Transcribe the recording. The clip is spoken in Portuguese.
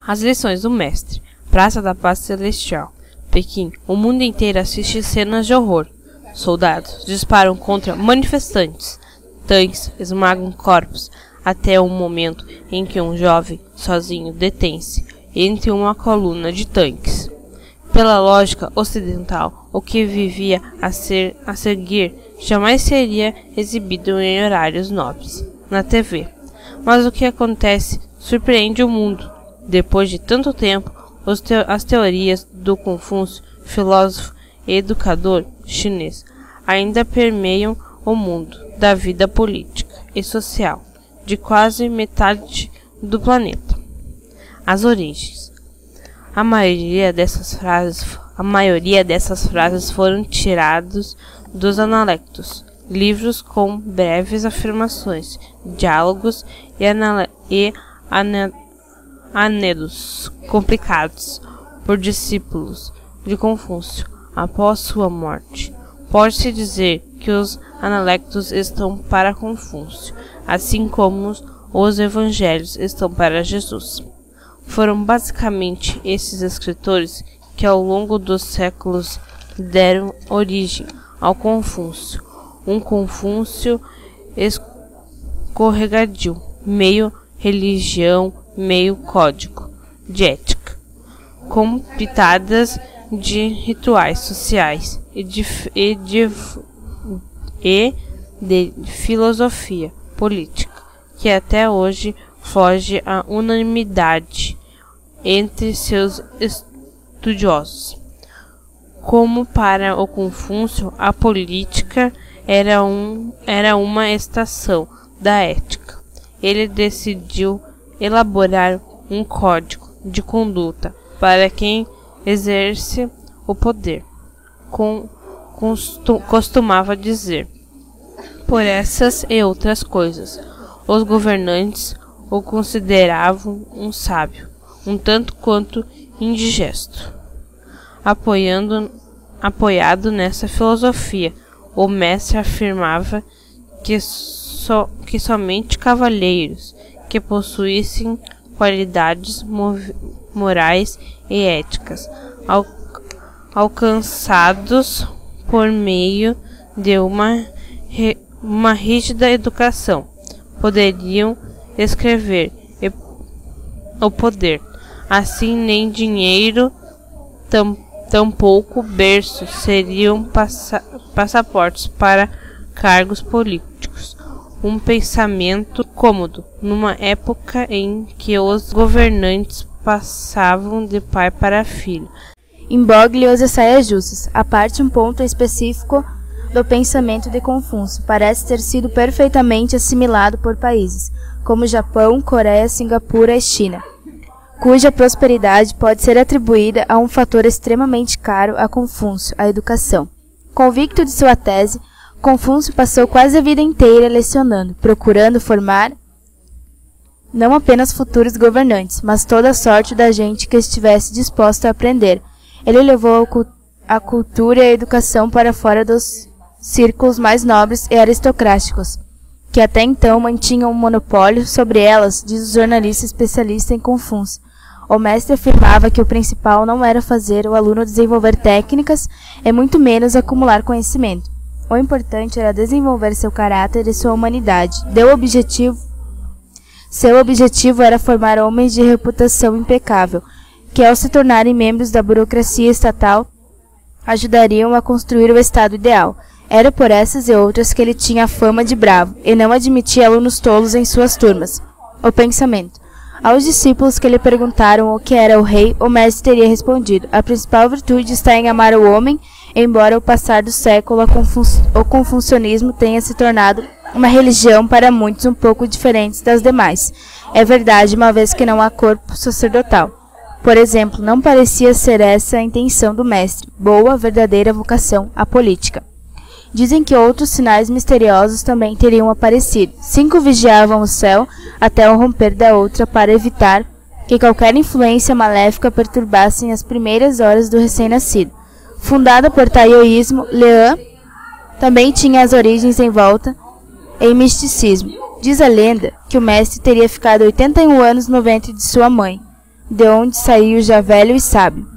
As lições do mestre. Praça da Paz Celestial. Pequim. O mundo inteiro assiste cenas de horror. Soldados disparam contra manifestantes. Tanques esmagam corpos, até o momento em que um jovem sozinho detém-se entre uma coluna de tanques. Pela lógica ocidental, o que vivia a seguir jamais seria exibido em horários nobres na TV. Mas o que acontece surpreende o mundo. Depois de tanto tempo, as teorias do Confúcio, filósofo e educador chinês, ainda permeiam o mundo da vida política e social de quase metade do planeta. As origens. A maioria dessas frases foram tiradas dos Analectos, livros com breves afirmações, diálogos e anedos complicados por discípulos de Confúcio após sua morte. Pode-se dizer que os Analectos estão para Confúcio, assim como os Evangelhos estão para Jesus. Foram basicamente esses escritores que ao longo dos séculos deram origem ao Confúcio, um Confúcio escorregadio, meio religião, meio código de ética, com pitadas de rituais sociais e de filosofia política, que até hoje foge à unanimidade entre seus estudiosos. Como para o Confúcio, a política era uma estação da ética. Ele decidiu elaborar um código de conduta para quem exerce o poder. Costumava dizer: por essas e outras coisas, os governantes o consideravam um sábio, um tanto quanto indigesto. Apoiado nessa filosofia, o mestre afirmava que somente cavalheiros que possuíssem qualidades morais e éticas alcançados por meio de uma rígida educação poderiam escrever o poder. Assim, nem dinheiro, tampouco berços seriam passaportes para cargos políticos. Um pensamento cômodo, numa época em que os governantes passavam de pai para filho. Imbróglios e saias justas. A parte um ponto específico do pensamento de Confúcio parece ter sido perfeitamente assimilado por países, como Japão, Coreia, Singapura e China, cuja prosperidade pode ser atribuída a um fator extremamente caro a Confúcio, a educação. Convicto de sua tese, Confúcio passou quase a vida inteira lecionando, procurando formar não apenas futuros governantes, mas toda a sorte da gente que estivesse disposta a aprender. Ele levou a cultura e a educação para fora dos círculos mais nobres e aristocráticos, que até então mantinham um monopólio sobre elas, diz o jornalista especialista em Confúcio. O mestre afirmava que o principal não era fazer o aluno desenvolver técnicas e muito menos acumular conhecimento. O importante era desenvolver seu caráter e sua humanidade. Seu objetivo era formar homens de reputação impecável, que ao se tornarem membros da burocracia estatal, ajudariam a construir o estado ideal. Era por essas e outras que ele tinha a fama de bravo, e não admitia alunos tolos em suas turmas. O pensamento. Aos discípulos que lhe perguntaram o que era o rei, o mestre teria respondido: a principal virtude está em amar o homem, embora ao passar do século o confucionismo tenha se tornado uma religião para muitos um pouco diferente das demais. É verdade, uma vez que não há corpo sacerdotal. Por exemplo, não parecia ser essa a intenção do mestre, boa, verdadeira vocação à política. Dizem que outros sinais misteriosos também teriam aparecido. 5 vigiavam o céu até o romper da outra para evitar que qualquer influência maléfica perturbasse as primeiras horas do recém-nascido. Fundada por taoísmo, Leã também tinha as origens envolta em misticismo. Diz a lenda que o mestre teria ficado 81 anos no ventre de sua mãe. de onde saiu já velho e sábio.